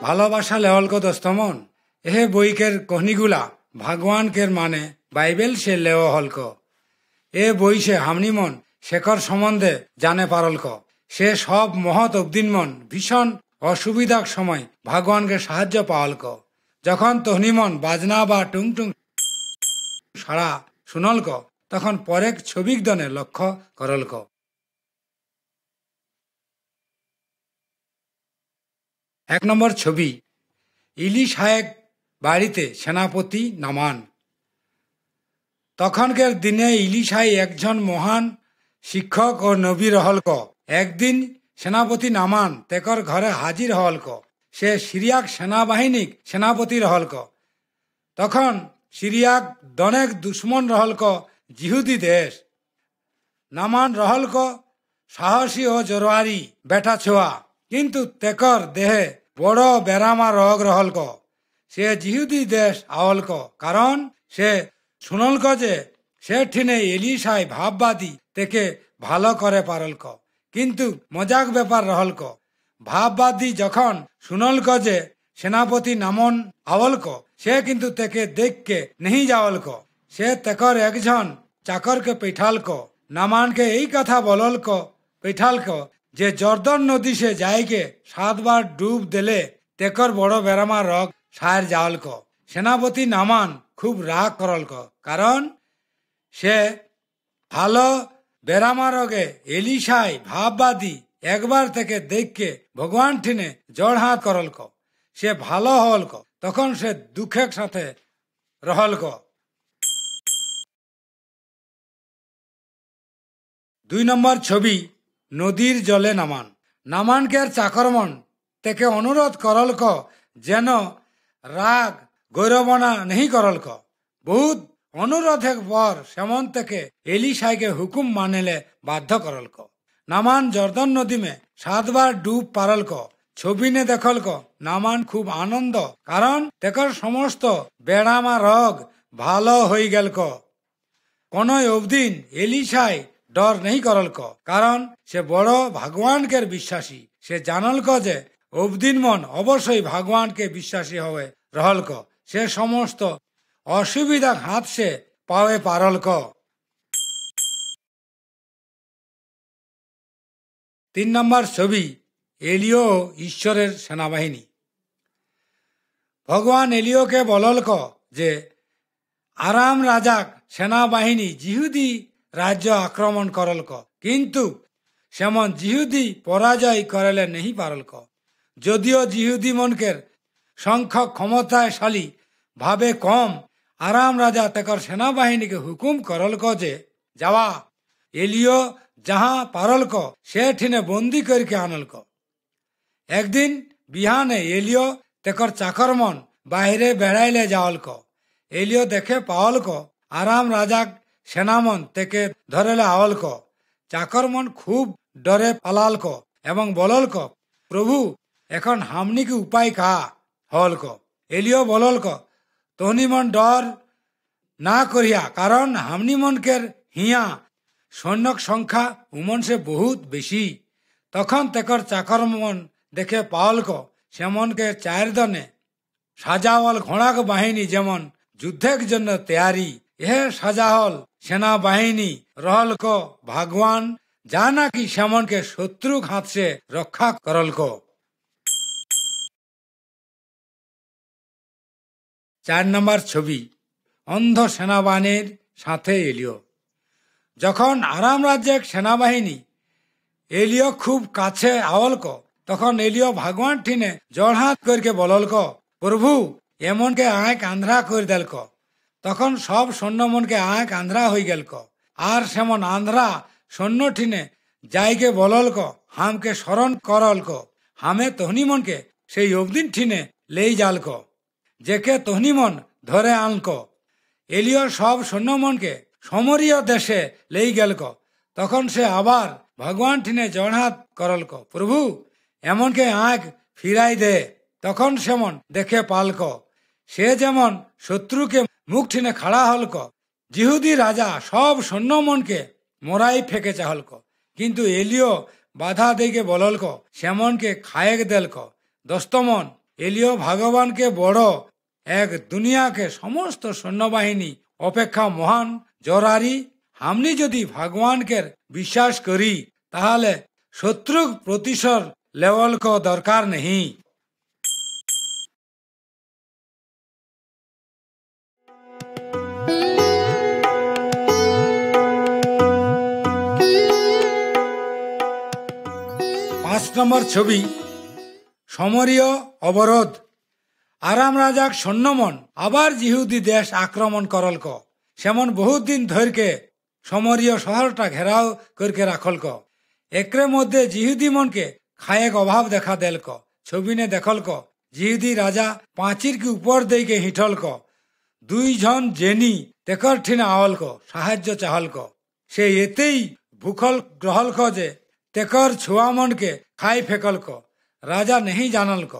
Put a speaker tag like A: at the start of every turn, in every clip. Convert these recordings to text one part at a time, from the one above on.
A: ভালোবাসা লেওয়ালক দোস্তমন, এহে বইকের কহনিগুলা ভগবানকের মানে বাইবেল সে লেও হলক। এ বই সে হামনিমন শেখর সম্বন্ধে জানে পারলক। সে সব মহৎ অবদিনমন ভীষণ অসুবিধার সময় ভগবানকে সাহায্য পাওয়ালক। যখন তহনিমন বাজনা বা টুংটুং সাড়া শুনলক, তখন পরেক ছবিক দনে লক্ষ্য করলক। 1 নম্বর ছবি, ইলিশায়ের বাড়িতে সেনাপতি নামান। তখনকার দিনে ইলিশাই একজন মহান শিক্ষক ও নবী রহলক। একদিন সেনাপতি নামান তেকর ঘরে হাজির হলক। সে সিরিয়াক সেনাবাহিনীক সেনাপতি রহলক। তখন সিরিয়াক দনেক দুশ্মন রহলক জিহুদি দেশ। নামান রহলক সাহসী ও জোরোয়ারি বেটা ছোয়া, কিন্তু তেকর দেহে বড় বেরামা রোগ রহলক। সে জিহুদি দেশ আওলক, কারণ সে শুনলক যে সে ঠিনে এলিশাই ভাববাদী থেকে ভালো করে পারলক। কিন্তু মজাক ব্যাপার রহলক। ভাববাদী যখন শুনলক যে সেনাপতি নামন আওলক, সে কিন্তু তেকে দেখকে নেই যাওলক। সে তেকর একজন চাকরকে পেঠালক। নামানকে এই কথা বললক পেঠালক যে জর্দন নদী সে যাইকে 7 বার ডুব দিলে তেকর বড় বেরামা রোগ সার যাওলক। সেনাপতি নামান খুব রাগ করলক, কারণ সে ভালো বেরামা রোগে এলিশাই ভাববাদী একবার থেকে দেখকে ভগবান ঠিনে জড় হাত করলক। সে ভালো হলক, তখন সে দুঃখের সাথে রহলক। 2 নম্বর ছবি, নদীর জলে নামান। নামানকের চাকরমন থেকে অনুরোধ করলক যেন রাগ গৌরবনা নেই করলক। বহুত অনুরোধের পর সেমন থেকে এলিশাইকে হুকুম মানেলে বাধ্য করলক। নামান জর্দন নদী মে 7 বার ডুব পারলক। ছবি নে দেখলক নামান খুব আনন্দ, কারণ তেকর সমস্ত বেড়ামা রোগ ভালো হয়ে গেলক। কোন অবদিন এলিশাই ডর নেই করলক, কারণ সে বড় ভগবানকে বিশ্বাসী। সে জানলক যে অবদিন মন অবশ্যই ভগবানকে বিশ্বাসী হয়ে রহলক। সে সমস্ত অসুবিধা হাত সে পাওয়ে পারলক। 3 নম্বর ছবি, এলিও ঈশ্বরের সেনাবাহিনী। ভগবান এলিওকে বললক যে আরাম রাজাক সেনাবাহিনী জিহুদি রাজ্য আক্রমণ করলক, কিন্তু সেমন জিহুদি পরাজয় করেলে নেই পারলক। যদিও জিহুদি মনকের সংখ্যক ক্ষমতাশালী ভাবে কম, আরাম রাজা তেকর সেনাবাহিনীকে হুকুম করলক যে যাওয়া। এলিও যাহা পারলক সে ঠিনে বন্দি করকে আনলক। একদিন বিহানে এলিও তেকর চাকরমন বাইরে বেড়াইলে যাওলক। এলিও দেখে পাওলক আরাম রাজাক সেনামন থেকে ধরেলে আওলক। চাকরমন খুব ডরে পালালক এবং বললক, প্রভু এখন হামনি কি উপায় কা হলক। এলিও বললক, তহনিমন ডর না করিয়া, কারণ হামনি মনকের হিয়া সৈন্যক সংখ্যা উমন সে বহুত বেশি। তখন তেকর চাকরমন দেখে পাওলক সেমনকে 4 দনে সাজাওয়াল ঘোড়াক বাহিনী যেমন যুদ্ধের জন্য তৈয়ারি। এ সাজাহল সেনাবাহিনী রহলক ভগবান, যা নাকি সেমনকে শত্রু হাত সে রক্ষা করলক। 4 নম্বর ছবি, অন্ধ সেনাবাহিনীর সাথে এলিও। যখন আরাম রাজ্যের সেনাবাহিনী এলিও খুব কাছে আওলক, তখন এলিও ভগবান ঠিনে জড়হাত করকে বললক, প্রভু এমনকে আঁক আন্ধ্রা করে দেলক। তখন সব সৈন্য মনকে আঁক আন্ধ্রা হয়ে গেলক। আর সেমন আন্ধ্রা সৈন্য ঠিনে যাইকে বললক হামকে স্মরণ করলক। হামে তহনিমনকে সেই অবদিন ঠিনে লেই যালক, যেকে তহনিমন ধরে আনলক। এলিও সব সৈন্যমনকে সমরীয় দেশে লেই গেলক। তখন সে আবার ভগবান ঠিনে জড়হাত করলক, প্রভু এমনকে আঁক ফিরাই দে। তখন সেমন দেখে পালক সে যেমন শত্রুকে মুখ ঠিনে খাড়া হলক। জিহুদি রাজা সব সৈন্যমনকে মোরাই ফেঁকে চাহলক, কিন্তু এলিও বাধা দিকে বললক সেমনকে খায়েক দেলক। দস্তমন এলিও ভগবানকে বড় এক দুনিয়াকে সমস্ত সৈন্যবাহিনী অপেক্ষা মহান জরারি। আমি যদি ভগবানকে বিশ্বাস করি তাহলে শত্রু প্রতিশোধ লেওয়াল কো দরকার নেই। 5 নম্বর ছবি সমরীয় অবরোধ। আরাম রাজাক সৈন্যমন আবার জিহুদি দেশ আক্রমণ করলক। সেমন বহুত দিন ধরকে সমরীয় শহরটা ঘেরাও করকে রাখলক। একরে মধ্যে জিহুদি মনকে খায়েক অভাব দেখা দেলক। ছবিনে দেখলক জিহুদি রাজা পাঁচির কি উপর দিকে হিঠলক। 2 জন জেনি তেকর ঠিনা আওলক সাহায্য চাহলক। সে এতেই ভূখল গ্রহলক যে তেকর ছুয়া মনকে খাই ফেকলক। রাজা নেই জানলক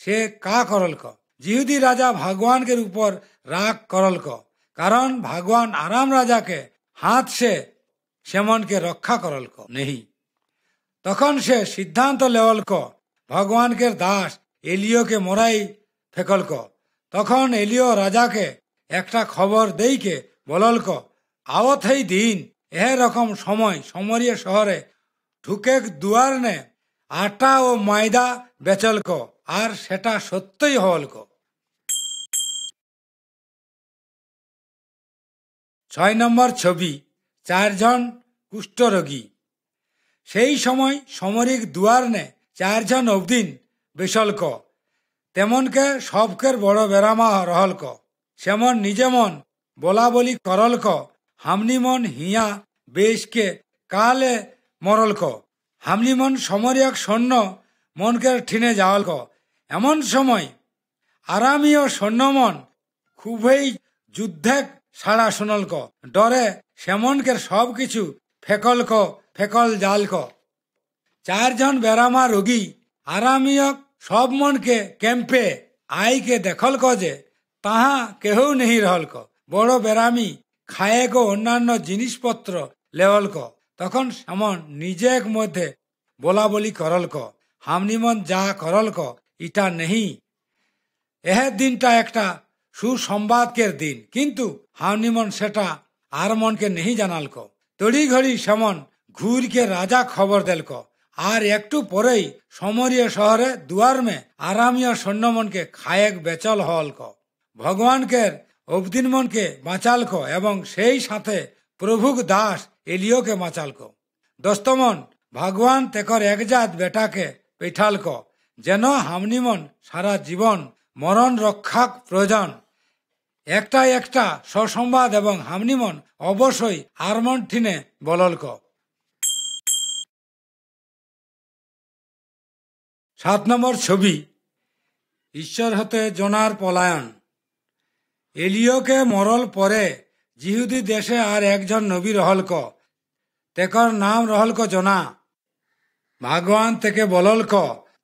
A: সে কা করলক। জিহুদি রাজা ভগবানকে উপর রাগ করলক, কারণ ভগবান আরাম রাজাকে হাত সেমনকে রক্ষা করলক নেই। তখন সে সিদ্ধান্ত লেওলক ভগবানকে দাস এলিওকে মরাই ফেকলক। তখন এলিও রাজাকে একটা খবর দেইকে বললক, আওত এই দিন এরকম সময় সমরীয় শহরে ঢুকে দুয়ার নে আটা ও ময়দা বেচলক, আর সেটা সত্যই হলক। 6 নম্বর ছবি 4 জন কুষ্ঠরোগী। সেই সময় সমরিক দুয়ার নে 4 জন অবদিন বেসলক। তেমনকে সবকের বড় বেরামা রহলক। সেমন নিজে মন বলা বলি করলক, হামনি মন হিয়া বেশকে কালে মরলক। হামনি মন সমরিয়ক সৈন্য মনকে ঠিনে যাওয়ালক। এমন সময় আরামীয় সৈন্যমন খুবই যুদ্ধে সাড়া শুনলক। ডরে সেমনকে সব কিছু ফেকল জালক। 4 জন বেরামা রোগী আরামীয় সব মনকে ক্যাম্পে আইকে দেখলক যে তাহা কেহ নেই রহলক। বড় বেরামি খায়েক ও অন্যান্য জিনিসপত্র লেওলক। তখন সেমন নিজের মধ্যে বলা বলি করলক, হামনিমন যা করলক ইটা নেই। এহের দিনটা একটা সুসংবাদকের দিন, কিন্তু হামনিমন সেটা আর মনকে নেই জানালক। তড়ি ঘড়ি সেমন ঘুরকে রাজা খবর দেলক। আর একটু পরেই সমরীয় শহরে দুয়ার মে আরামীয় সৈন্যমনকে খায়েক বেচল হলক। ভগবানকে অবদিন মনকে বাঁচালক এবং সেই সাথে প্রভুক দাস এলিওকে বাঁচালক। দোস্তমন ভগবান তেকর একজাত বেটাকে পেঠালক যেন হামনিমন সারা জীবন মরণ রক্ষা প্রয়োজন। একটা সসংবাদ এবং হামনিমন অবশ্যই আরমন ঠিনে বললক। 7 নম্বর ছবি ঈশ্বর হতে জোনার পলায়ন। এলিওকে মরল পরে জিহুদি দেশে আর একজন নবী রহলক। তেকর নাম রহলক জোনা। ভগবান থেকে বললক,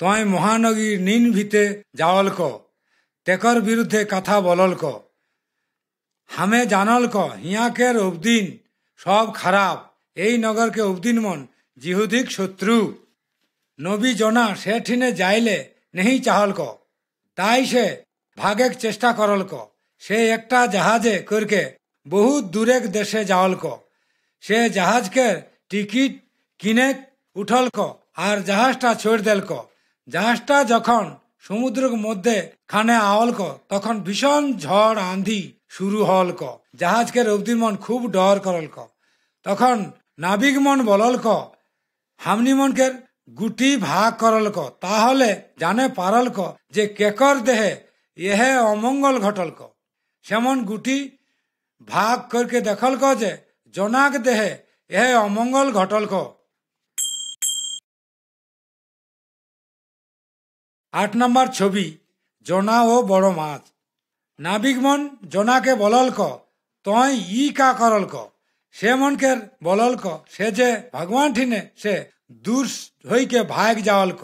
A: তয় মহানগী নিনভিতে যাওলক। তেকর বিরুদ্ধে কথা বললক। হামে জানলক হিয়াকের অবদিন সব খারাপ। এই নগরকে অবদিন মন জিহুদিক শত্রু। নবী জোনা সে ঠিনে যাইলে নেই চাহলক। তাই সে ভাগেক চেষ্টা করলক। সে একটা জাহাজে করকে বহুত দূরেক দেশে যাওলক। সে জাহাজকে টিকিট কিনে উঠলক আর জাহাজটা ছোড় দেলক। জাহাজটা যখন সমুদ্রের মধ্যে খানে আওলক তখন ভীষণ ঝড় আঁধি শুরু হলক। জাহাজকে অবদিমন খুব ডর করলক। তখন নাবিকমন বললক, হামনিমনকে গুটি ভাগ করলক। তাহলে জানে পারলক যে কেকর দেহে এহে অমঙ্গল ঘটলক। সেমন গুটি ভাগ করকে দেখলক যে জোনাক দেহে এহে অমঙ্গল ঘটলক। 8 নম্বর ছবি জোনা ও বড় মাছ। নাবিকমন জোনাকে বললক, তয় ই কা করলক। সে মনকে বললক সে যে ভগবান ঠিনে সে দূর হইকে ভাগ যাওয়ালক।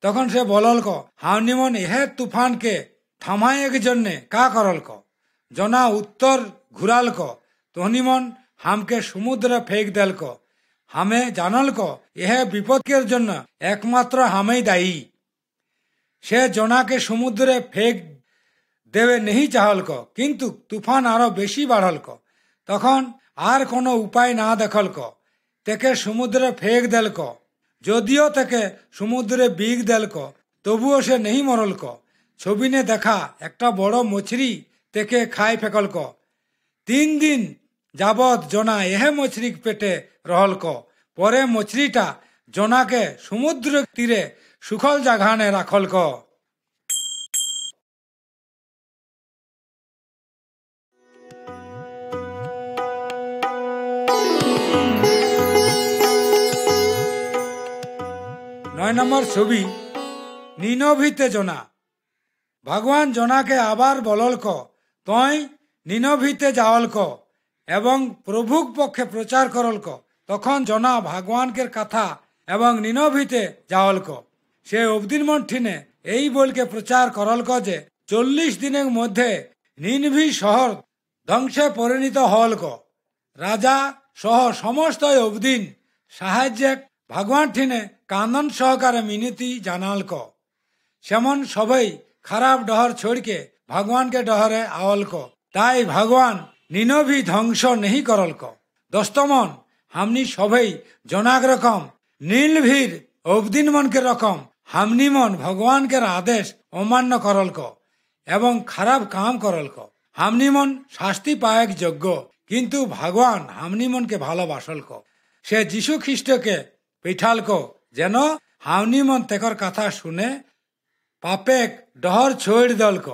A: তখন সে বললক, হামনিমন এহে তুফানকে থামায়েক জন্যে কা করলক। জোনা উত্তর ঘুরালক, তহনিমন হামকে সমুদ্রে ফেক দেলক। হামে জানলক এহে বিপদের জন্য একমাত্র হামেই দায়ী। সে জোনাকে সমুদ্রে ফেক দেবে নেই চাহলক, কিন্তু তুফান আরো বেশি বাড়লক। তখন আর কোনো উপায় না দেখলক, তেকে সমুদ্রে ফেক দেলক। যদিও থেকে সমুদ্রে বিগ দেলক, তবুও সে নেই মরলক। ছবিনে দেখা একটা বড় মছরি তেকে খাই ফেকলক। 3 দিন যাবৎ জোনা এহে মছরি পেটে রহলক। পরে মছরিটা জোনাকে সমুদ্র তীরে সুখল জাগানে রাখলক। নয় নম্বর ছবি, নিনভিতে জোনা। ভগবান জোনাকে আবার বললক, তই নিনভিতে যাওলক এবং প্রভুর পক্ষে প্রচার করলক। তখন জোনা ভগবানকের কথা এবং নিনভিতে যাওলক। সে অবদিনমন ঠিনে এই বলকে প্রচার করলক যে 40 দিনের মধ্যে নিনভি শহর ধ্বংসে পরিণত হলক। রাজা সহ সমস্ত অবদিন সাহায্যে ভগবান ঠিনে কান্দন সহকারে মিনতি জানালক। সেমন সবাই খারাপ ডহর ছড়কে ভগবানকে ডহরে আওলক। তাই ভগবান নিনভি ধ্বংস নেই করলক। দস্তমন হামনি সবাই জনাগ রকম নীলভীর অবদিন মনকে রকম হামনি মন ভগবানকের আদেশ অমান্য করলক এবং খারাপ কাম করলক। হামনি মন শাস্তি পায়ক যোগ্য, কিন্তু ভগবান হামনি মনকে ভালোবাসলক। সে যীশু খ্রিস্টকে পিঠালক যেন হামনি মন তেকর কথা শুনে পাপেক ডহর ছড় দলক।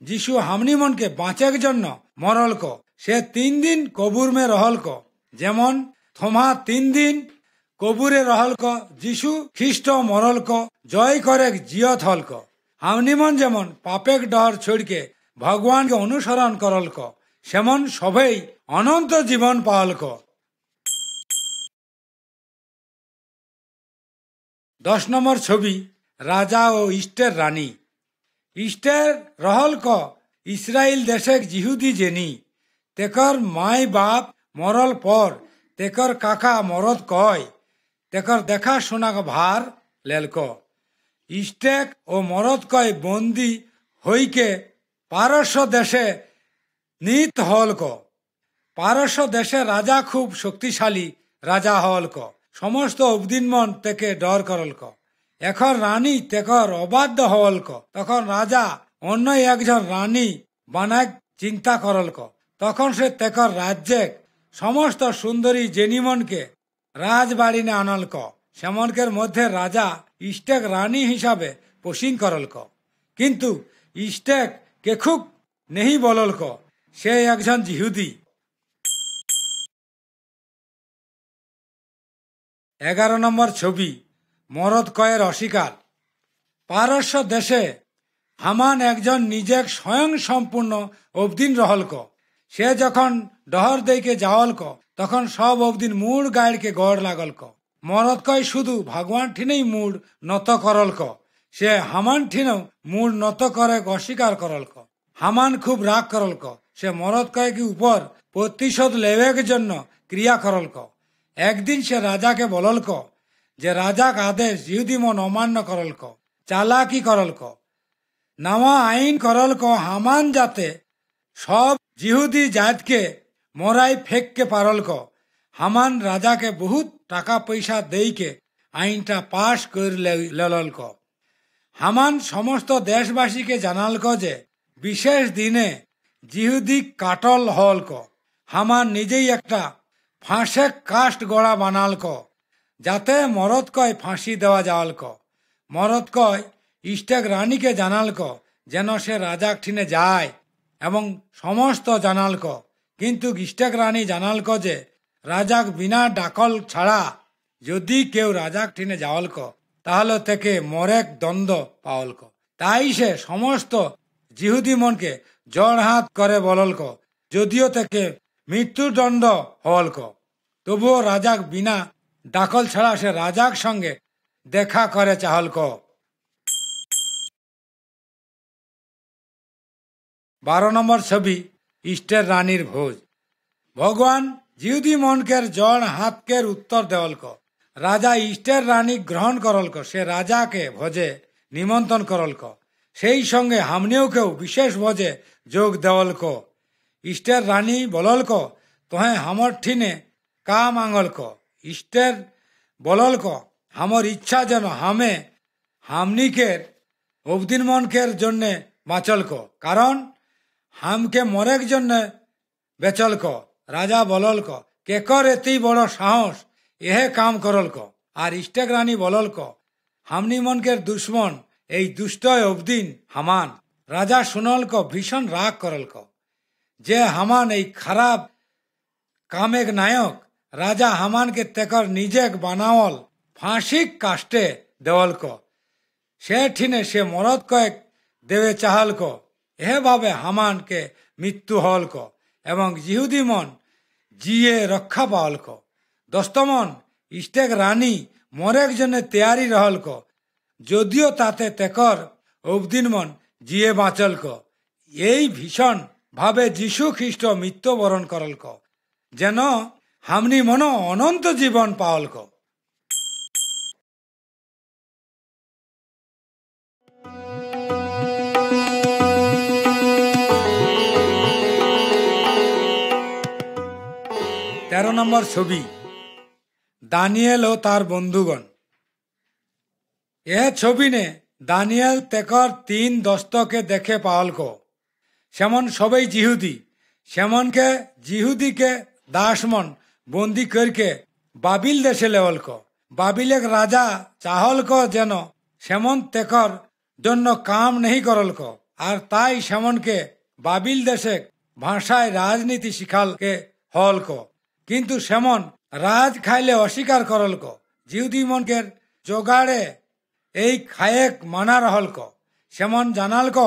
A: যীশু হামনি মনকে বাঁচের জন্য মরলক। সে 3 দিন কবুর মে রহলক। যেমন থমা 3 দিন কবুরে রহলক, যীশু খ্রিস্ট মরলক জয় করে জিয়ত হলক। হামনি মন যেমন পাপেক ডহর ছড়কে ভগবানকে অনুসরণ করলক, সেমন সবাই অনন্ত জীবন পাওয়ালক। 10 নম্বর ছবি, রাজা ও ইষ্টের রানী। ইষ্টের রহলক ইসরায়েল দেশে জিহুদি জেনি। তেকর মাই বাপ মরল পর তেকর কাকা মরদ কয় তেকর দেখা শোনা ভার লেলক। ইষ্টেক ও মরদ কয় বন্দি হইকে পারস্য দেশে নিত হলক। পারস্য দেশে রাজা খুব শক্তিশালী রাজা হলক। সমস্ত অবদিনমন থেকে ডর করলক। এখন রানী তেকর অবাধ্য হলক। তখন রাজা অন্য একজন রানী বানায় চিন্তা করলক। তখন সে তেকর রাজ্যে সমস্ত সুন্দরী জেনিমনকে রাজবাড়িনে আনলক। সেমনকের মধ্যে রাজা ইষ্টেক রানী হিসাবে পোষণ করলক, কিন্তু ইষ্টেক কেখুক নেই বললক। সে একজন জিহুদি। 11 নম্বর ছবি, মরদ কয়ের অস্বীকার। পারস্য দেশে হামান একজন নিজে স্বয়ং সম্পূর্ণ অবদিন রহলক। সে যখন ডহর দেইকে যাওয়ালক, তখন সব অবদিন মুড় গাড়কে গড় লাগলক। মরদ কয় শুধু ভগবান ঠিনেই মুড় নত করলক। সে হামান ঠিনেও মুড় নত করে অস্বীকার করলক। হামান খুব রাগ করলক। সে মরদ কয়েক উপর প্রতিশোধ লেবের জন্য ক্রিয়া করলক। একদিন সে রাজাকে বললক যে রাজাক আদেশ ইহুদি মন অমান্য করলক, চালাকি করলক, নামা আইন করলক হামান যাতে সব জিহুদি জাতকে মরাই ফেককে পারলক। হামান রাজাকে বহুত টাকা পয়সা দেইকে আইনটা পাশ করে ললক। হামান সমস্ত দেশবাসীকে জানালক যে বিশেষ দিনে জিহুদি কাটল হলক। হামান নিজেই একটা ফাঁসে কাস্ট গড়া বানালক, যাতে মরদ কয় ফাঁসি দেওয়া যাওয়ালক। মরদ কয় ইষ্টেক রানীকে জানালক যেন সে রাজাক ঠিনে যায় এবং সমস্ত জানালক, কিন্তু ইষ্টেক রানী জানালক যে রাজাক বিনা ডাকল ছাড়া যদি কেউ রাজাক ঠিনে যাওয়ালক তাহলে থেকে মরেক দণ্ড পাওয়ালক। তাই সে সমস্ত জিহুদি মনকে জড় হাত করে বললক, যদিও থেকে মৃত্যুদণ্ড হওয়ালক, তবুও রাজাক বিনা ডাকল ছাড়া সে রাজাক সঙ্গে দেখা করে চাহলক। 12 নম্বর ছবি, ইষ্টের রানীর ভোজ। ভগবান জিহুদি মনকের জড় হাতকের উত্তর দেওয়ালক। রাজা ইষ্টের রানী গ্রহণ করলক। সে রাজাকে ভোজে নিমন্ত্রণ করলক। সেই সঙ্গে হামনিওকেও বিশেষ ভোজে যোগ দেওয়ালক। ইষ্টের রানী বললক, তোহে হামর ঠিনে কা মাঙ্গলক। ইষ্টের বললক, হামর ইচ্ছা যেন হামে হামনিকের অবদিনমনকের জন্যে বাঁচলক, কারণ হামকে মরেক জন্যে বেচলক। রাজা বললক, কেকর এতেই বড় সাহস এহে কাম করলক। আর ইষ্টেক রানী বললক, হামনি মনকের দুশ্মন এই দুষ্টয় অবদিন হামান। রাজা শুনলক, ভীষণ রাগ করলক যে হামান এই খারাপ কামেক নায়ক। রাজা হামানকে তেকর নিজেক বানাওয়াল ফাঁসিক কাষ্টে দেওয়ালক। সে ঠিনে সে মরদ কয়েক দেবে চাহালক। এভাবে হামানকে মৃত্যু হলক এবং জিহুদি মন জিয়ে রক্ষা পাওয়ালক। দস্তমন ইষ্টেক রানী মরেক জন্য তৈয়ারি রহলক, যদিও তাতে তেকর অবদিন মন জিয়ে বাঁচলক। এই ভীষণ ভাবে যীশু খ্রিস্ট মৃত্যুবরণ করলক, যেন হামনি মন অনন্ত জীবন পাওয়ালক। তেরো নম্বর ছবি, দানিয়েল ও তার বন্ধুগণ। এ ছবি নে দানিয়েল তেকর 3 দস্তকে দেখে পাওয়ালক। সেমন সবাই জিহুদি, সেমনকে জিহুদিকে দাসমন বন্দি করকে বাবিল দেশে লেওয়ালক। বাবিলেক রাজা চাহলক যেন সেমন তেকর জন্য কাম নেই করলক, আর তাই সেমনকে বাবিল দেশে ভাষায় রাজনীতি শিখালকে হলক। কিন্তু সেমন রাজ খাইলে অস্বীকার করলক। জিহুদি মনকের জোগাড়ে এই খায়েক মানা রহলক। সেমন জানালক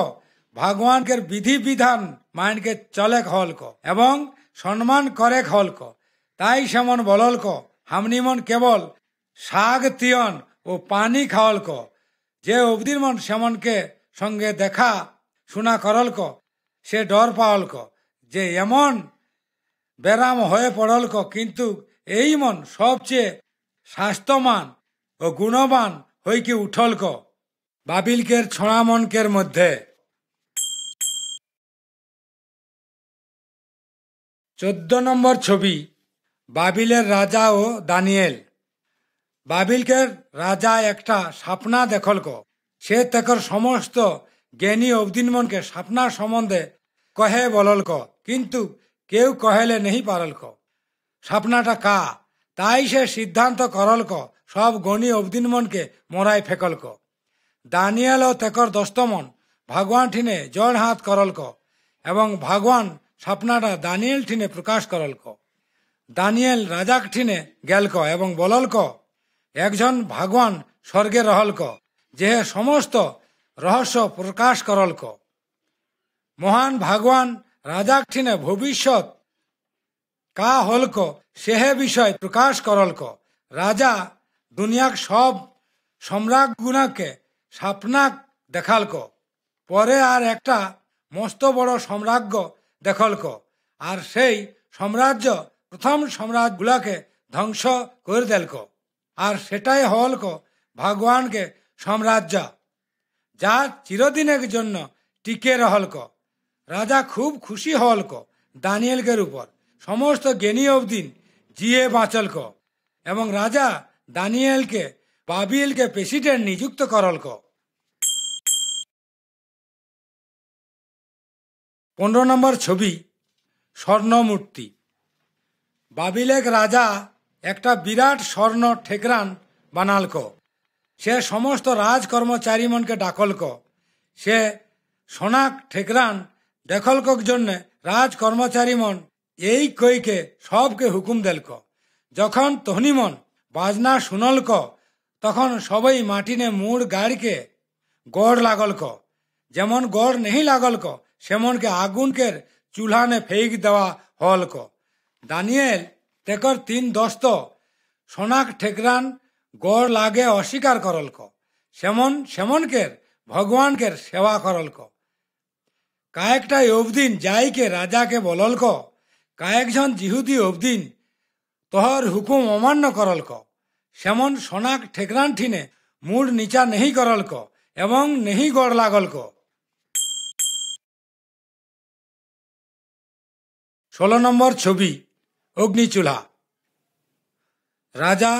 A: ভগবানকের বিধি বিধান মাইনকে চলেক হলক এবং সম্মান করেক হলক। তাই সেমন বললক, হামনি মন কেবল শাক তিয়ন ও পানি খাওয়ালক। যে অবধির মন সেমনকে সঙ্গে দেখা শোনা করলক, সে ডর পাওয়ালক যে এমন বেরাম হয়ে পড়লক। কিন্তু এই মন সবচেয়ে স্বাস্থ্যমান ও গুণবান হইকে উঠলক বাবিলকের ছড়া মনকের মধ্যে। 14 নম্বর ছবি, বাবিলের রাজা ও দানিয়েল। বাবিলকের রাজা একটা স্বপ্না দেখলক। সে তেকর সমস্ত জ্ঞানী অবদিনমনকে স্বপ্না সম্বন্ধে কহে বললক, কিন্তু কেউ কহেলে নেই পারলক স্বপ্নাটা কা। তাই সে সিদ্ধান্ত করলক সব গণী অবদিনমনকে মরাই ফেকলক। দানিয়েল ও তেকর দস্তমন ভগবান ঠিনে জড় হাত করলক এবং ভগবান স্বপ্নাটা দানিয়েল ঠিনে প্রকাশ করলক। দানিয়েল রাজাক ঠিনে গেলক এবং বললক, একজন ভগবান স্বর্গে রহলক, যে সমস্ত রহস্য প্রকাশ করলক। মহান ভগবান রাজাক ঠিনে ভবিষ্যৎ কা হলক সেহে বিষয় প্রকাশ করলক। রাজা দুনিয়াক সব সম্রাট গুণাকে স্বপ্নাক দেখালক। পরে আর একটা মস্ত বড় সাম্রাজ্য দেখলক, আর সেই সাম্রাজ্য প্রথম সম্রাটগুলাকে ধ্বংস করে দেলক, আর সেটাই হলক ভগবানকে সাম্রাজ্য, যা চিরদিনের জন্য টিকে রহলক। রাজা খুব খুশি হলক দানিয়েলকের উপর। সমস্ত জ্ঞানী অবদিন জিয়ে বাঁচলক এবং রাজা দানিয়েলকে বাবিলকে প্রেসিডেন্ট নিযুক্ত করলক। 15 নম্বর ছবি, স্বর্ণমূর্তি। বাবিলেক রাজা একটা বিরাট স্বর্ণ ঠেকরান বানালক। সে সমস্ত রাজ কর্মচারী মনকে ডাকলক। সে সোনাক ঠেকরান দেখলক জন্য রাজ কর্মচারী মন এই কইকে সবকে হুকুম দেলক। যখন তহনিমন বাজনা শুনলক, তখন সবাই মাটিনে মুড় গাড়িকে গড় লাগলক। যেমন গড় নেই লাগলক, সেমনকে আগুনকের চুলানে ফেক দেওয়া হলক। দানিয়েল তেকর 3 দস্ত সোনাক ঠেকরান গড় লাগে অস্বীকার করলক। সেমনকের ভগবানকের সেবা করলক। কয়েকটা অবদিন যাইকে রাজাকে বললক, কয়েকজন জিহুদি অবদিন তোহর হুকুম অমান্য করলক। সেমন সোনাক ঠেকরান ঠিনে মুড় নিচা নেই করলক এবং নেহি গড় লাগল ক। 16 নম্বর ছবি অগ্নি চুলা। রাজা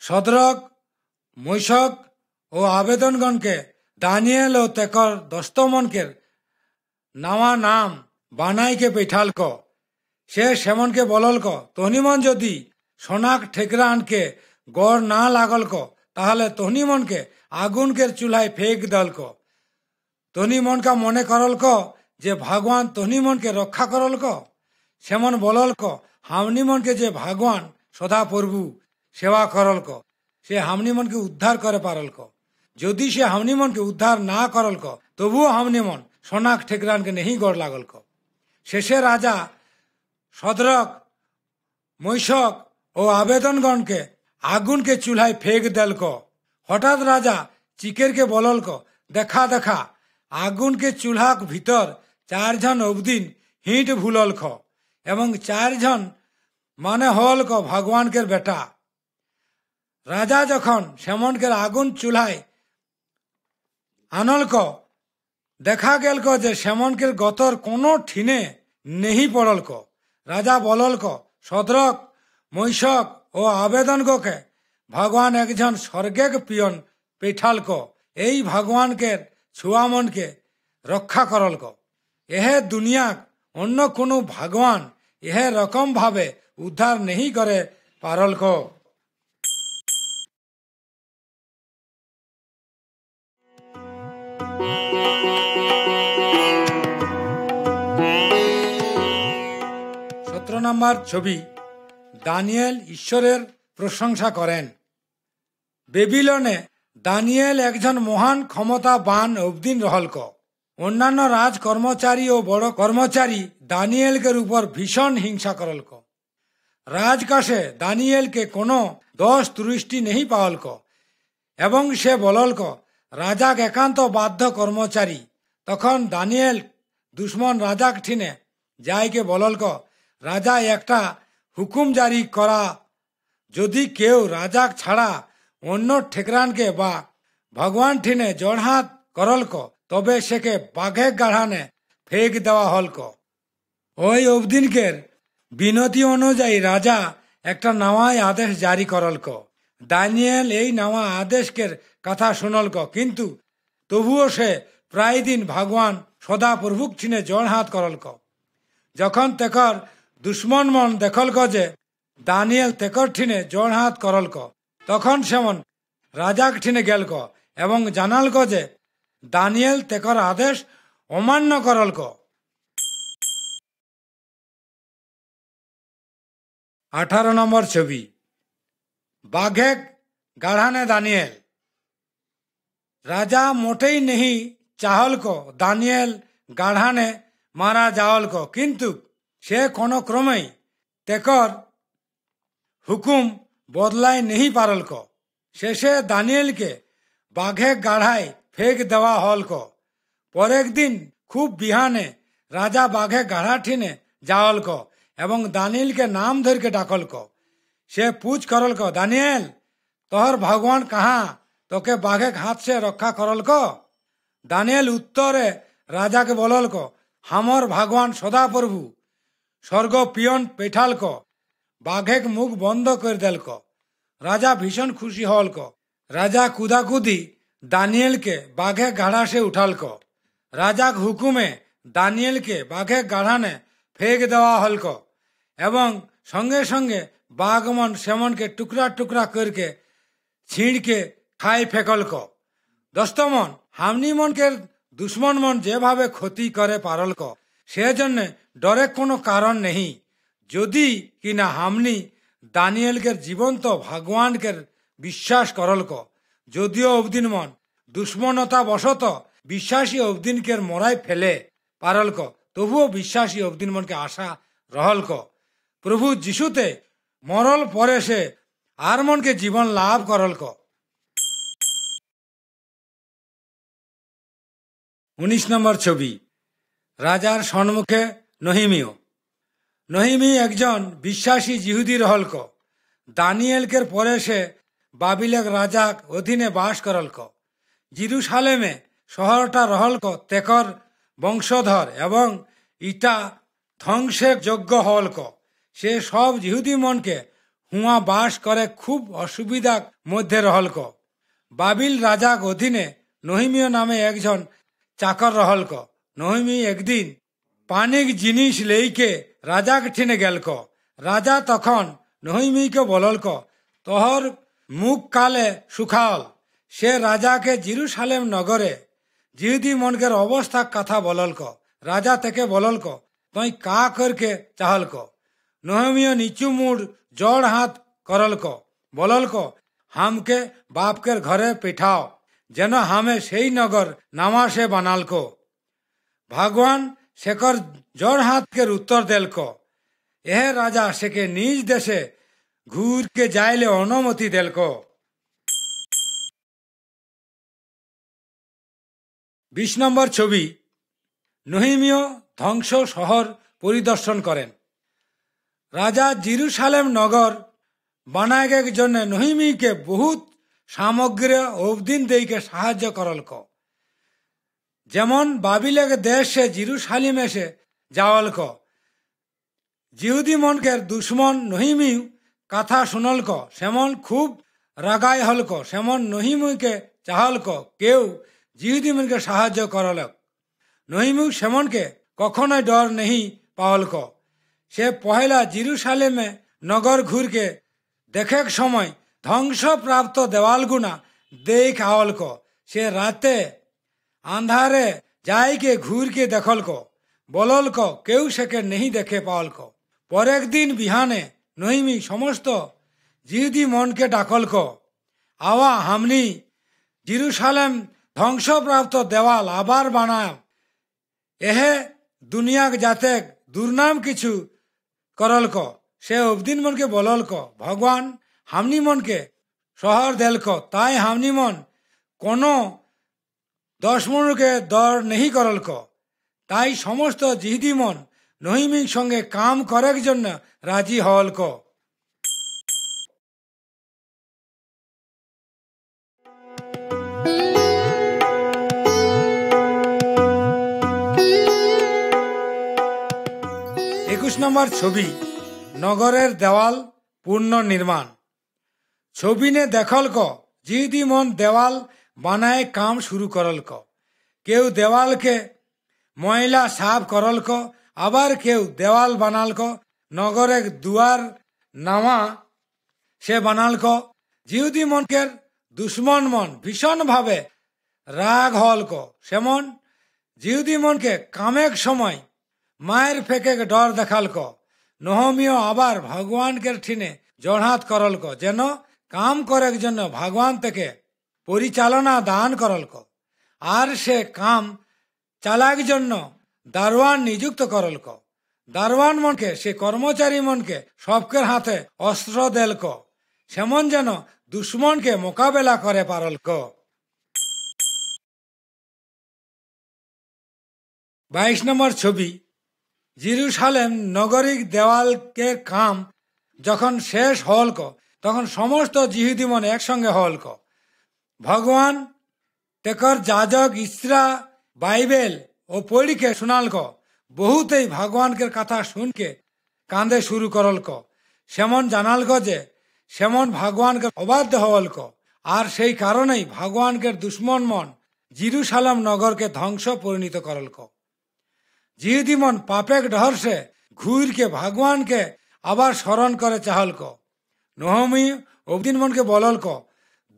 A: সদরক, মৈশক ও আবেদনগণকে দানিয়েল ও তেকর দস্তমনকে নাওয়া নাম বানাইকে পেঠাল ক। সে সেমনকে বলল ক, তহনিমন যদি সোনাক ঠেকরা আনকে গড় না লাগল ক, তাহলে তহনিমনকে আগুনকের চুলায় ফেক দল ক। তহনিমনকা মনে করল ক যে ভগবান তহনিমনকে রক্ষা করল ক। সেমন বলল ক, হামনিমনকে যে ভগবান সদা প্রভু সেবা করল ক, সে হামনিমনকে উদ্ধার করে পারল ক। যদি সে হামনিমনকে উদ্ধার না করল ক, তবুও হামনিমন সোনাক ঠেকরানকে নেহি গড় লাগল ক। শেষে রাজা সদরক, মৈশক ও আবেদনগণকে আগুনকে চুলায় ফেক দেল ক। হঠাৎ রাজা চিকেরকে বলল ক, দেখা দেখা আগুনকে চুলাক ভিতর 4 জন অবদিন হিট ভুলল খ, এবং 4 জন মানে হল ক ভগবানকের বেটা। রাজা যখন সেমনকের আগুন চুলায় আনল ক, দেখা গেল ক যে সেমনকের গতর কোনো ঠিনে নেহি পড়ল ক। রাজা বলল ক, সদরক, মৈশক ও আবেদনগকে ভগবান একজন স্বর্গেক পিয়ন পেঠাল ক, এই ভগবানকের ছুয়ামনকে রক্ষা করল ক। এহে দুনিয়াক অন্য কোনো ভগবান এহে রকম ভাবে উদ্ধার নেহি করে পারল ক। নম্বর ছবি দানিয়েল ঈশ্বরের প্রশংসা করেন। বেবিলনে দানিয়েল একজন মহান ক্ষমতাবান অবদিন রহল ক। অন্যান্য রাজ কর্মচারী ও বড় কর্মচারী দানিয়েলকের উপর ভীষণ হিংসা করল ক। রাজকাশে দানিয়েলকে কোনো দোষ ত্রুষ্টি নেহি পাওয়াল ক, এবং সে বলল ক, রাজাক একান্ত বাধ্য কর্মচারী। তখন দানিয়েল দুশ্মন রাজাক ঠিনে যাইকে বলল ক, রাজা একটা হুকুম জারি করা, যদি কেউ রাজাক ছাড়া অন্য ঠেকরানকে বা ভগবান ঠিনে জড়হাত করল ক, তবে সেকে বাঘে গাঢ়ানে ফেক দেওয়া হল ক। ওই অবদিনকের বিনতি অনুযায়ী রাজা একটা নাওয়ায় আদেশ জারি করল ক। দানিয়েল এই নাওয়া আদেশকের কথা শুনল ক, কিন্তু তবুও সে প্রায় দিন ভগবান সদা প্রভুক ঠিনে জড়হাত করল ক। যখন তেকর দুশ্মন মন দেখল ক যে দানিয়েল তেকর ঠিনে জড়হাত করল ক, তখন সেমন রাজাক ঠিনে গেল ক এবং জানাল ক যে দানিয়েল তেকর আদেশ অমান্য করল ক। 18 নম্বর ছবি বাঘে গাঢ়ানে দানিয়েল। রাজা মোটেই নেহি চাহল ক দানিয়েল গাঢ়ানে মারা যাওয়াল ক, কিন্তু সে কোনো ক্রমেই তেকর হুকুম বদলায় নেহি পারল ক। শেষে দানিয়েলকে বাঘে গাঢ়ায় ফেক দেওয়া হল ক। পরের দিন খুব বিহানে রাজা বাঘে গাঢ়া ঠিনে যাওয়াল ক এবং দানিয়েলকে নাম ধরকে ডাকল ক। সে পুছ করল ক, দানিয়েল তোহর ভগবান কাহা, তোকে বাঘে হাত সে রক্ষা করল ক। দানিয়েল উত্তরে রাজাকে বলল ক, হামর ভগবান সদা প্রভু স্বর্গ পিয়ন পেঠাল ক, বাঘে মুখ বন্ধ করে দেল ক। রাজা ভীষণ খুশি হল ক। রাজা কুদাকুদি দানিয়েলকে বাঘে গাঢ়া সে উঠাল ক। রাজাক হুকুমে দানিয়েলকে বাঘে গাঢ়ানে ফেক দেওয়া হল ক, এবং সঙ্গে সঙ্গে বাঘমন সেমনকে টুকরা টুকরা করকে ছিঁড়কে খাই ফেকল ক। দস্তমন হামনি মনকে দুশ্মন মন যেভাবে ক্ষতি করে পারল ক, সেজন্য ডরে কোনো কারণ নেই। যদি কিনা হামনি দানিয়েলকে জীবন্ত ভগবানকে বিশ্বাস করল ক, যদিও অবদিন মন দুশ্মনতা বশত বিশ্বাসী অবদিনকে মরাই ফেলে পারল ক, তবুও বিশ্বাসী অবদিন মনকে আশা রহল ক। প্রভু যিশুতে মরল পরে সে আর মনকে জীবন লাভ করল ক। 19 নম্বর ছবি রাজার সম্মুখে নহিমিও। নহিমি একজন বিশ্বাসী জিহুদি রহল ক। দানিয়েলকের পরে সে বাবিলেক রাজাক অধীনে বাস করল ক। জিরুসালেমে শহরটা রহলক তেকর বংশধর এবং ইটা ধ্বংসের যোগ্য হলক। সে সব ইহুদি মনকে হুয়া বাস করে খুব অসুবিধার মধ্যে রহলক। বাবিল রাজার অধীনে নহিমীয় নামে একজন চাকর রহলক। নহিমী একদিন পানিক জিনিস লেইকে রাজাকে ঠিনে গেলক। রাজা তখন নহিমীকে বললক, তোহর মুখ কালে শুখাল। সে রাজাকে জিরুসালেম নগরে জিহুদি মনকের অবস্থা কথা বললক। রাজা থেকে বললক, তুই কা করকে চাহলক। নহিমীয় নিচু মুড় জড় হাত করলক, বললক, হামকে বাপকের ঘরে পিঠাও, যেন হামে সেই নগর নামাসে বানালক। ভগবান শেখর জড় হাতকের উত্তর দেলক। এহে রাজা সেকে নিজ দেশে ঘুরকে যাইলে অনুমতি দেলক। ২০ নম্বর ছবি, নহিমীয় ধ্বংস শহর পরিদর্শন করেন। রাজা জিরুসালেম নগর বানাইকের জন্য নহিমীকে বহুত সামগ্রী অবদিন দেইকে সাহায্য করলক। যেমন বাবিলের দেশে জিরুসালিম এসে যাওয়ালক। জিহুদি মনকের দুশ্মন নহিমী কথা শুনলক, সেমন খুব রাগাই হলক। সেমন নহিমীকে চাহলক কেউ জিহুদি মনকে সাহায্য করলক। নহিমী সেমনকে কখনোই ডর নেই পাওয়ালক। সে পহেলা জিরুসালেমে নগর ঘুরকে দেখে সময় ধ্বংসপ্রাপ্ত দেওয়ালগুনা দেখ আওয়ালক। সে রাতে আন্ধারে যাইকে ঘুরকে দেখলক, বললক কেউ সেকে নেই দেখে পাওয়ালক। পরের দিন বিহানে নহিমী সমস্ত জিহুদি মনকে ডাকলক, আওয়া হামনি জিরুসালেম ধ্বংসপ্রাপ্ত দেওয়াল আবার বানায়। এহে দুনিয়াক যাতে দুর্নাম কিছু করলক। সে অবদিন মনকে বললক, ভগবান হামনি মনকে শহর দেলক, তাই হামনি মন কোনো দশমনুকে দর নেই করলক। তাই সমস্ত জিহুদি মন নহিমীর সঙ্গে কাম করার জন্য রাজি হলক। একুশ নম্বর ছবি, নগরের দেওয়াল পুনর্নির্মাণ। ছবিনে দেখলক জিহুদি মন দেওয়াল বানায় কাম শুরু করলক। কেউ দেওয়ালকে ময়লা সাফ করলক, আবার কেউ দেওয়াল বানালক। নগরের দুয়ার নামা সে বানালক। জিহুদি মনকের দুশ্মন মন ভীষণভাবে রাগ হলক। সেমন জিহুদি মনকে কামেক সময় মায়ের ফেকে ডর দেখালক। নহমীয় আবার ভগবানকে ঠিনে জড়হাত করলক, যেন কাম করার জন্য ভগবান থেকে পরিচালনা দান করলক। আর সে কাম চালার জন্য দারোয়ান নিযুক্ত করলক। দারোয়ান মনকে সে কর্মচারী মনকে সবকের হাতে অস্ত্র দেলক, সেমন যেন দুশ্মনকে মোকাবেলা করে পারলক। ২২ নম্বর ছবি, জিরুসালেম নগরিক দেওয়ালকে কাম যখন শেষ হলক, তখন সমস্ত জিহুদি মন একসঙ্গে হলক। ভগবান তেকর যাজক ইসরা বাইবেল ও পড়িকে শুনালক। বহুতেই ভগবানকে কথা শুনকে কাঁদে শুরু করলক। সেমন জানালক যে সেমন ভগবানকে অবাধ্য হলক। আর সেই কারণেই ভগবানকে দুশ্মন মন জিরুসালাম নগরকে ধ্বংস পরিণত করলক। জিহুদি মন পাপেক ডহরসে ঘুরকে ভগবানকে আবার স্মরণ করে চাহলক। নহমী অবদিন মনকে বললক,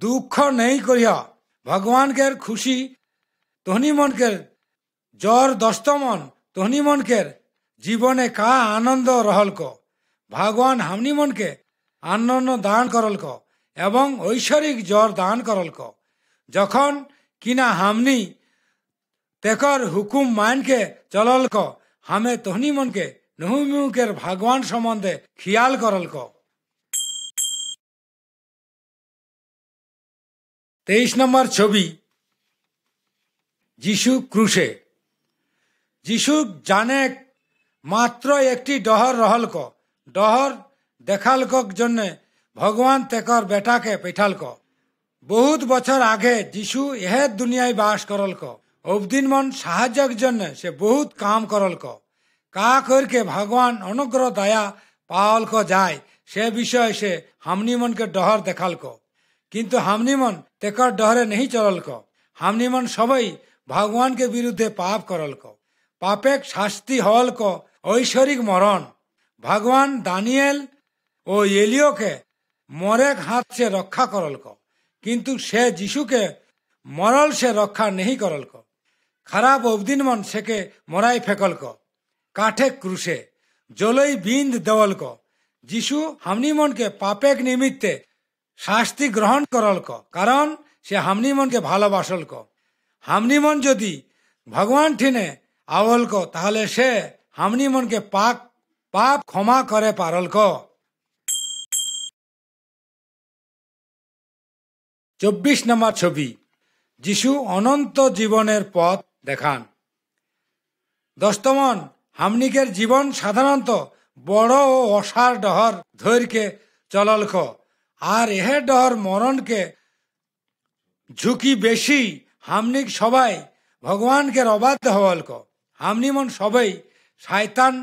A: দুঃখ নেই করিয়া ভগবানকে খুশি তহনি মনকের জ্বর দস্তমন তহনি মনকের জীবনে কা আনন্দ রহলক। ভগবান হামনি মনকে আনন্দ দান করলক এবং ঐশ্বরিক জ্বর দান করলক। যখন কিনা হামনি তেকর হুকুম মানকে চললক, হামে তহনি মনকে নহমীকের ভগবান সম্বন্ধে খিয়াল করলক। ২৩ নম্বর ছবি, যিশু ক্রুশে। যিশু জানে মাত্র একটি ডহর রহলক। ডহর দেখালক জন্য ভগবান তেকর বেটাকে পেঠালক। বহুত বছর আগে যিশু এহে দুনিয়ায় বাস করলক। অবদিন মন সাহায্যের জন্য সে বহুত কাম করলক। কা করকে ভগবান অনুগ্রহ দয়া পাওয়ালক যায় সে বিষয়ে সে হামনি মনকে ডহর দেখালক। কিন্তু হামনি মন তেকর ডহরে नहीं চললক। হামনি মন সবাই ভগবানকে বিরুদ্ধে পাপ করলক। পাপেক শাস্তি হলক ঐশ্বরিক মরণ। ভগবান দানিয়েল ও এলিওকে মরেক হাত সে রক্ষা করলক, কিন্তু সে যিশুকে মরল সে রক্ষা नहीं করলক। খারাপ অবদিন মন সেকে মরাই ফেকলক কাঠে ক্রুশে জলই বিন্দ দেওয়ালক। যিশু হামনি মনকে পাপেক নিমিত্তে শাস্তি গ্রহণ করলক, কারণ সে হামনি মনকে ভালোবাসলক। হামনি মন যদি ভগবান ঠিনে আওলক তাহলে সে হামনি মনকে পাপ ক্ষমা করে পারলক। 24 নম্বর ছবি, যিশু অনন্ত জীবনের পথ দেখান। দস্তমন হামনিকের জীবন সাধারণত বড় ও অসার ডহর ধৈর্যকে চললক, আর এহে ডহর মরণকে ঝুঁকি বেশি। হামনিক সবাই ভগবানকে অবাধ্য হওয়ালক। হামনি মন সবাই শয়তান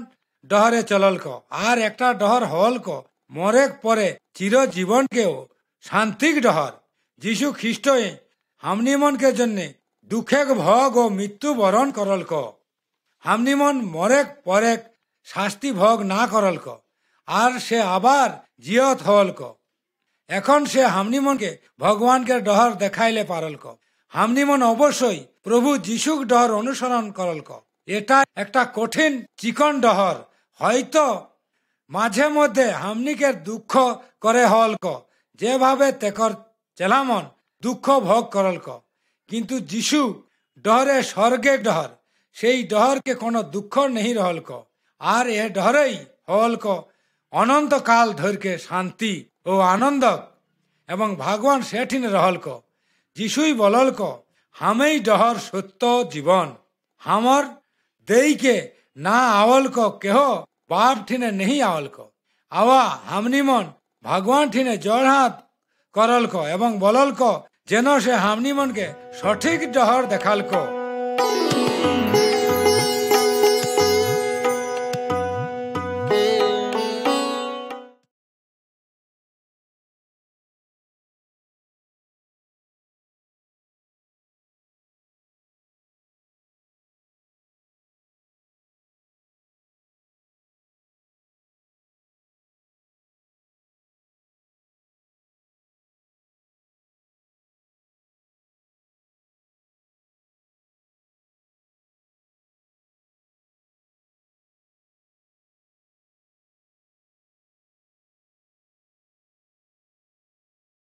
A: ডহরে চললক, আর একটা ডহর হওয়ালক মরেক পরে চিরজীবনকেও শান্তিক ডহর। যিশু খ্রিস্ট হামনি মনকে জন্য দুঃখেক ভোগ ও মৃত্যু বরণ করলক। হামনি মন মরেক পরেক শাস্তি ভোগ না করলক, আর সে আবার জিয়ত হলক। এখন সে হামনি মনকে ভগবানকে ডহর দেখাইলে পারলক। হামনি মন অবশ্যই প্রভু যিশুক ডহর অনুসরণ করলক। এটা একটা কঠিন চিকন ডহর, হয়তো মাঝে মধ্যে হামনিকের দুঃখ করে হলক, যেভাবে তেকর চেলামন দুঃখ ভোগ করলক। কিন্তু যিশু ডহরে স্বর্গে ডহর, সেই ডহরকে কোনো দুঃখ नहीं रहलक, আর এ ডহরেই হলক অনন্তকাল ধৈর্যকে শান্তি ও আনন্দ, এবং ভগবান সেঠিন রহলক। যিশুই বললক, হামেই ডহর সত্য জীবন। হামর দেইকে না आवलक কেহ বাপ ঠিনে नहीं आवलक। আওয়া হামনি মন ভগবান ঠিনে জড় হাত করলক এবং বললক যেন সে হামনি মনকে সঠিক ডহর দেখালক।